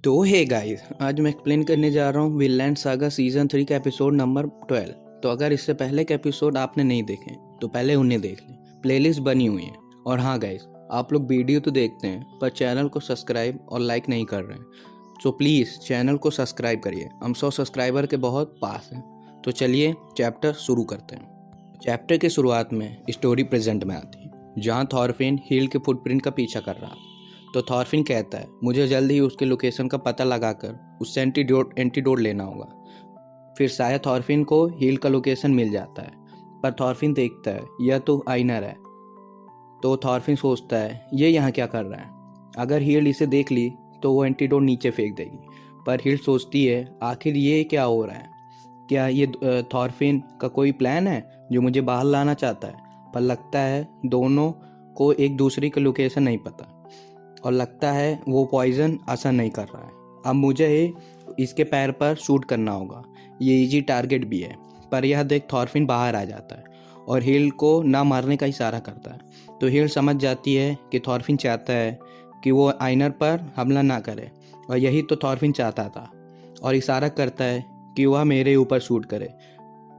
तो hey guys, आज मैं एक्सप्लेन करने जा रहा हूँ विनलैंड सागा सीजन 3 का एपिसोड नंबर 12। तो अगर इससे पहले के एपिसोड आपने नहीं देखे तो पहले उन्हें देख लें, प्लेलिस्ट बनी हुई है। और हाँ गाइस, आप लोग वीडियो तो देखते हैं पर चैनल को सब्सक्राइब और लाइक नहीं कर रहे हैं, सो प्लीज़ चैनल को सब्सक्राइब करिए। हम 100 सब्सक्राइबर के बहुत पास हैं। तो चलिए चैप्टर शुरू करते हैं। चैप्टर की शुरुआत में स्टोरी प्रेजेंट में आती है, जहाँ थॉरफिन हील के फुटप्रिंट का पीछा कर रहा है। तो थॉरफिन कहता है मुझे जल्द ही उसके लोकेशन का पता लगाकर उससे एंटीडोट लेना होगा। फिर शायद थॉरफिन को हील का लोकेशन मिल जाता है, पर थॉरफिन देखता है यह तो आइनर है। तो थॉरफिन सोचता है ये यहाँ क्या कर रहा है। अगर हील इसे देख ली तो वो एंटीडोट नीचे फेंक देगी। पर हील सोचती है आखिर ये क्या हो रहा है, क्या ये थॉरफिन का कोई प्लान है जो मुझे बाहर लाना चाहता है। पर लगता है दोनों को एक दूसरे का लोकेशन नहीं पता और लगता है वो पॉइजन असर नहीं कर रहा है। अब मुझे इसके पैर पर शूट करना होगा, ये इजी टारगेट भी है। पर यह देख थॉरफिन बाहर आ जाता है और हील को ना मारने का इशारा करता है। तो हील समझ जाती है कि थॉरफिन चाहता है कि वो आइनर पर हमला ना करे, और यही तो थॉरफिन चाहता था, और इशारा करता है कि वह मेरे ऊपर शूट करे।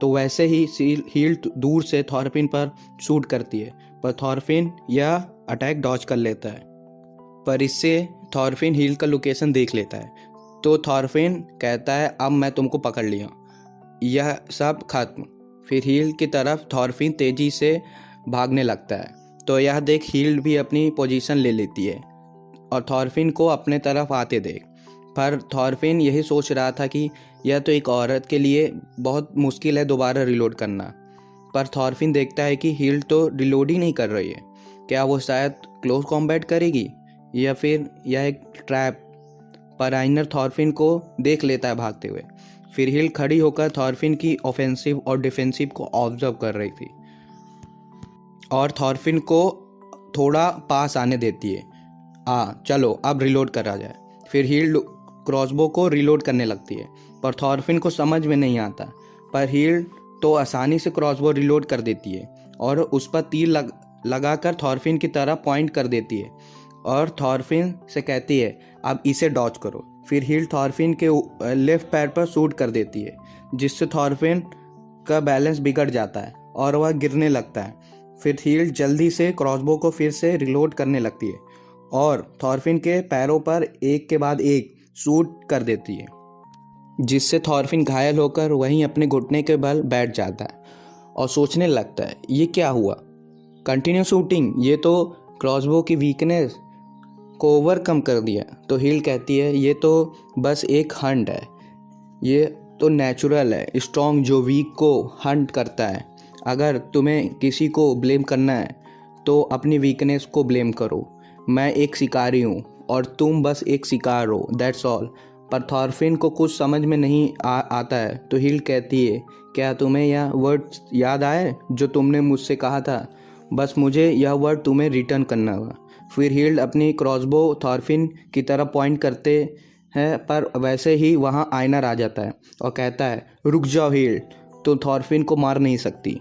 तो वैसे ही हील दूर से थॉरफिन पर शूट करती है, पर थॉरफिन यह अटैक डॉज कर लेता है। पर इससे थॉरफिन हील का लोकेशन देख लेता है। तो थॉरफिन कहता है अब मैं तुमको पकड़ लिया, यह सब खत्म। फिर हील की तरफ थॉरफिन तेजी से भागने लगता है। तो यह देख हील भी अपनी पोजीशन ले लेती है और थॉरफिन को अपने तरफ आते देख। पर थॉरफिन यही सोच रहा था कि यह तो एक औरत के लिए बहुत मुश्किल है दोबारा रिलोड करना। पर थॉरफिन देखता है कि हील तो रिलोड ही नहीं कर रही है, क्या वो शायद क्लोज कॉम्बैट करेगी या फिर यह एक ट्रैप। पर आइनर थॉरफिन को देख लेता है भागते हुए। फिर हील खड़ी होकर थॉरफिन की ऑफेंसिव और डिफेंसिव को ऑब्जर्व कर रही थी और थॉरफिन को थोड़ा पास आने देती है। चलो अब रिलोड करा जाए। फिर हील क्रॉसबो को रिलोड करने लगती है, पर थॉरफिन को समझ में नहीं आता। पर हील तो आसानी से क्रॉसबो रिलोड कर देती है और उस पर तीर लगाकर थॉरफिन की तरफ पॉइंट कर देती है और थॉरफिन से कहती है अब इसे डॉज करो। फिर हील थॉरफिन के लेफ्ट पैर पर शूट कर देती है, जिससे थॉरफिन का बैलेंस बिगड़ जाता है और वह गिरने लगता है। फिर हील जल्दी से क्रॉसबो को फिर से रिलोड करने लगती है और थॉरफिन के पैरों पर एक के बाद एक शूट कर देती है, जिससे थॉरफिन घायल होकर वहीं अपने घुटने के बल बैठ जाता है और सोचने लगता है ये क्या हुआ, कंटिन्यू शूटिंग, ये तो क्रॉसबो की वीकनेस को ओवरकम कर दिया। तो हील कहती है ये तो बस एक हंट है, ये तो नेचुरल है, स्ट्रॉन्ग जो वीक को हंट करता है। अगर तुम्हें किसी को ब्लेम करना है तो अपनी वीकनेस को ब्लेम करो। मैं एक शिकारी हूँ और तुम बस एक शिकार हो, दैट्स ऑल। पर थॉरफिन को कुछ समझ में नहीं आता है। तो हील कहती है क्या तुम्हें यह वर्ड याद आए जो तुमने मुझसे कहा था, बस मुझे यह वर्ड तुम्हें रिटर्न करना होगा। फिर हील अपनी क्रॉसबो थॉरफिन की तरफ पॉइंट करते हैं, पर वैसे ही वहाँ आइनर आ जाता है और कहता है रुक जाओ हील, तो थॉरफिन को मार नहीं सकती।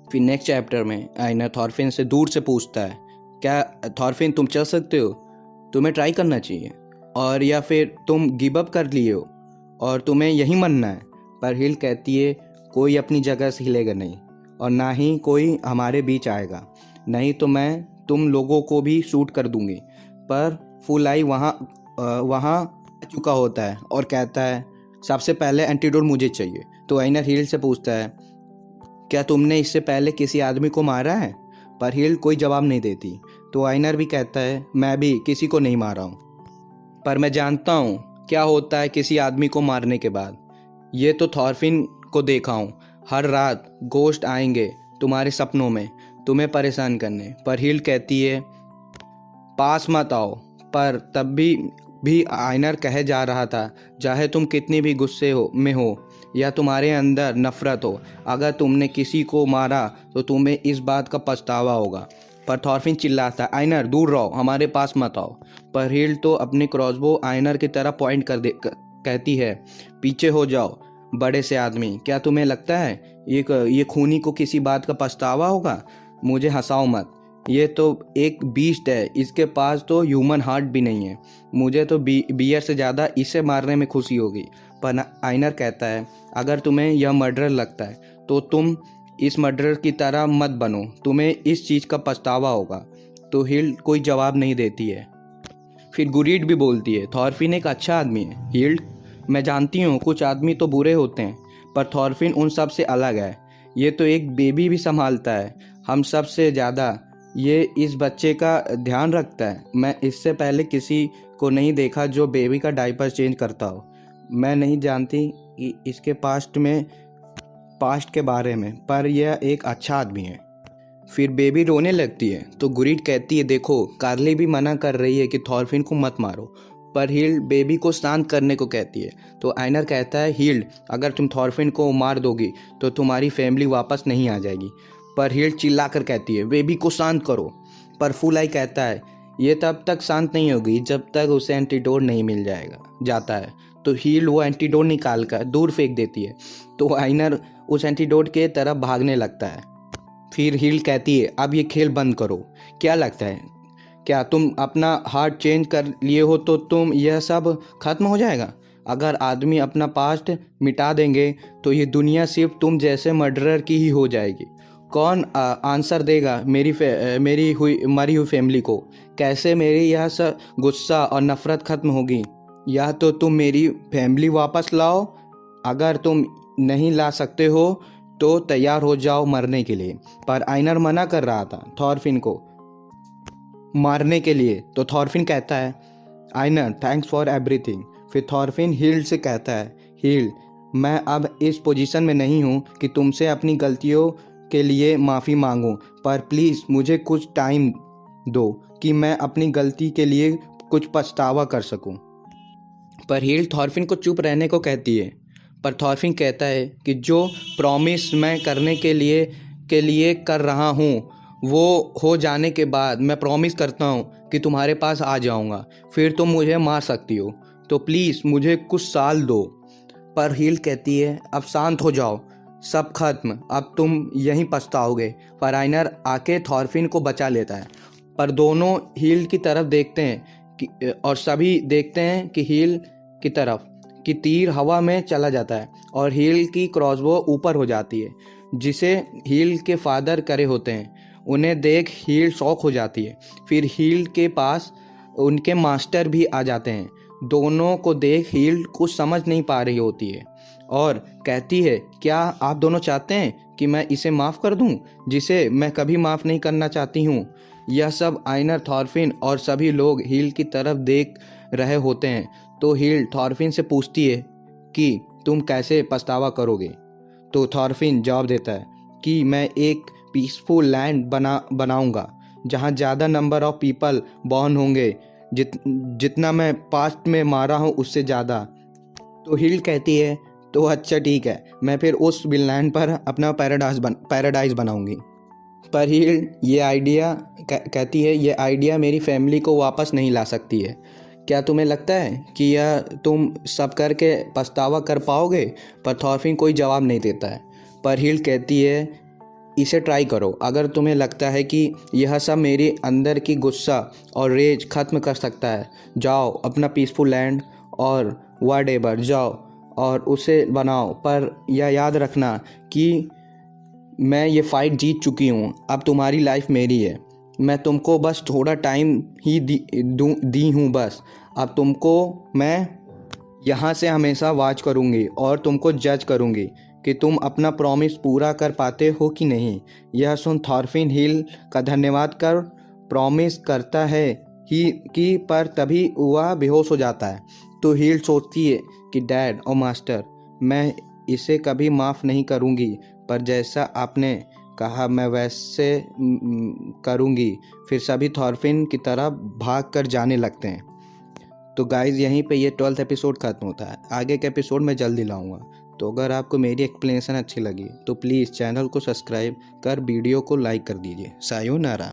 फिर नेक्स्ट चैप्टर में आइनर थॉरफिन से दूर से पूछता है क्या थॉरफिन तुम चल सकते हो, तुम्हें ट्राई करना चाहिए, और या फिर तुम गिव अप कर लिए हो और तुम्हें यहीं मरना है। पर हील कहती है कोई अपनी जगह से हिलेगा नहीं और ना ही कोई हमारे बीच आएगा, नहीं तो मैं तुम लोगों को भी शूट कर दूंगी। पर फुल आई वहाँ चुका होता है और कहता है सबसे पहले एंटीडोट मुझे चाहिए। तो आइनर हील से पूछता है क्या तुमने इससे पहले किसी आदमी को मारा है। पर हील कोई जवाब नहीं देती। तो आइनर भी कहता है मैं भी किसी को नहीं मारा हूँ, पर मैं जानता हूँ क्या होता है किसी आदमी को मारने के बाद। ये तो थॉरफिन को देखा हूँ, हर रात गोश्त आएंगे तुम्हारे सपनों में तुम्हें परेशान करने। पर हील कहती है पास मत आओ। पर तब भी आइनर कहे जा रहा था चाहे तुम कितनी भी गुस्से में हो या तुम्हारे अंदर नफरत हो, अगर तुमने किसी को मारा तो तुम्हें इस बात का पछतावा होगा। पर थॉरफिन चिल्लाता है आइनर दूर रहो, हमारे पास मत आओ। पर हील तो अपनी क्रॉसबो आइनर की तरफ पॉइंट कहती है पीछे हो जाओ बड़े से आदमी, क्या तुम्हें लगता है ये खूनी को किसी बात का पछतावा होगा। मुझे हंसाओ मत, ये तो एक बीस्ट है, इसके पास तो ह्यूमन हार्ट भी नहीं है। मुझे तो बियर से ज़्यादा इसे मारने में खुशी होगी। पर आइनर कहता है अगर तुम्हें यह मर्डर लगता है तो तुम इस मर्डर की तरह मत बनो, तुम्हें इस चीज़ का पछतावा होगा। तो हिल्ड कोई जवाब नहीं देती है। फिर गुरीड भी बोलती है थॉरफिन एक अच्छा आदमी है। हिल्ड, मैं जानती हूँ कुछ आदमी तो बुरे होते हैं, पर थॉरफिन उन सब से अलग है। ये तो एक बेबी भी संभालता है, हम सब से ज़्यादा ये इस बच्चे का ध्यान रखता है। मैं इससे पहले किसी को नहीं देखा जो बेबी का डायपर चेंज करता हो। मैं नहीं जानती कि इसके पास्ट के बारे में, पर यह एक अच्छा आदमी है। फिर बेबी रोने लगती है तो गुरीड कहती है देखो, कार्ली भी मना कर रही है कि थॉरफिन को मत मारो, पर हिल्ड बेबी को शांत करने को कहती है। तो आइनर कहता है हिल्ड, अगर तुम थॉरफिन को मार दोगी तो तुम्हारी फैमिली वापस नहीं आ जाएगी। पर हिल्ड चिल्लाकर कहती है बेबी को शांत करो। पर फुल आई कहता है ये तब तक शांत नहीं होगी जब तक उसे एंटीडोट नहीं मिल जाता है। तो हिल्ड वो एंटीडोट निकाल कर दूर फेंक देती है। तो आइनर उस एंटीडोट के तरफ भागने लगता है। फिर हिल्ड कहती है अब ये खेल बंद करो। क्या लगता है, क्या तुम अपना हार्ट चेंज कर लिए हो तो तुम यह सब खत्म हो जाएगा? अगर आदमी अपना पास्ट मिटा देंगे तो ये दुनिया सिर्फ तुम जैसे मर्डरर की ही हो जाएगी। कौन आंसर देगा मरी हुई फैमिली को? कैसे मेरी यह सब गुस्सा और नफरत खत्म होगी? या तो तुम मेरी फैमिली वापस लाओ, अगर तुम नहीं ला सकते हो तो तैयार हो जाओ मरने के लिए। पर आइनर मना कर रहा था थॉरफिन को मारने के लिए। तो थॉरफिन कहता है आइनर थैंक्स फॉर एवरीथिंग। फिर थॉरफिन हिल्ड से कहता है हिल्ड, मैं अब इस पोजीशन में नहीं हूँ कि तुमसे अपनी गलतियों के लिए माफ़ी मांगूं, पर प्लीज़ मुझे कुछ टाइम दो कि मैं अपनी गलती के लिए कुछ पछतावा कर सकूं। पर हिल्ड थॉरफिन को चुप रहने को कहती है। पर थॉरफिन कहता है कि जो प्रॉमिस मैं करने के लिए कर रहा हूँ वो हो जाने के बाद मैं प्रॉमिस करता हूँ कि तुम्हारे पास आ जाऊँगा, फिर तुम मुझे मार सकती हो, तो प्लीज़ मुझे कुछ साल दो। पर हिल्ड कहती है अब शांत हो जाओ, सब खत्म, अब तुम यहीं पछताओगे। पर आइनर आके थॉरफिन को बचा लेता है। पर दोनों हिल्ड की तरफ देखते हैं और सभी देखते हैं कि हिल्ड की तरफ कि तीर हवा में चला जाता है और हिल्ड की क्रॉसबो ऊपर हो जाती है, जिसे हिल्ड के फादर करे होते हैं। उन्हें देख हिल्ड शॉक हो जाती है। फिर हिल्ड के पास उनके मास्टर भी आ जाते हैं। दोनों को देख हिल्ड कुछ समझ नहीं पा रही होती है और कहती है क्या आप दोनों चाहते हैं कि मैं इसे माफ़ कर दूं, जिसे मैं कभी माफ़ नहीं करना चाहती हूं? यह सब आइनर, थॉरफिन और सभी लोग हिल्ड की तरफ देख रहे होते हैं। तो हिल्ड थॉरफिन से पूछती है कि तुम कैसे पछतावा करोगे? तो थॉरफिन जवाब देता है कि मैं एक पीसफुल लैंड बनाऊंगा जहां ज़्यादा नंबर ऑफ पीपल बॉर्न होंगे, जितना मैं पास्ट में मारा हूं उससे ज़्यादा। तो हिल्ड कहती है तो अच्छा ठीक है, मैं फिर उस विनलैंड पर अपना पैराडाइज बनाऊंगी। पर हिल्ड ये आइडिया कहती है ये आइडिया मेरी फैमिली को वापस नहीं ला सकती है। क्या तुम्हें लगता है कि यह तुम सब करके पछतावा कर पाओगे? पर थॉरफिन कोई जवाब नहीं देता है। पर हिल्ड कहती है इसे ट्राई करो, अगर तुम्हें लगता है कि यह सब मेरे अंदर की गुस्सा और रेज ख़त्म कर सकता है, जाओ अपना पीसफुल लैंड और व्हाटएवर जाओ और उसे बनाओ। पर यह याद रखना कि मैं ये फ़ाइट जीत चुकी हूँ, अब तुम्हारी लाइफ मेरी है। मैं तुमको बस थोड़ा टाइम ही दी हूँ बस। अब तुमको मैं यहाँ से हमेशा वॉच करूँगी और तुमको जज करूँगी कि तुम अपना प्रॉमिस पूरा कर पाते हो कि नहीं। यह सुन थॉरफिन हिल का धन्यवाद कर प्रॉमिस करता है कि पर तभी वह बेहोश हो जाता है। तो हिल सोचती है कि डैड और मास्टर, मैं इसे कभी माफ़ नहीं करूँगी, पर जैसा आपने कहा मैं वैसे करूँगी। फिर सभी थॉरफिन की तरफ भाग कर जाने लगते हैं। तो गाइज़ यहीं पे ये 12th एपिसोड ख़त्म होता है। आगे के एपिसोड में जल्दी लाऊंगा। तो अगर आपको मेरी एक्सप्लेनेशन अच्छी लगी तो प्लीज़ चैनल को सब्सक्राइब कर वीडियो को लाइक कर दीजिए। सायोनारा।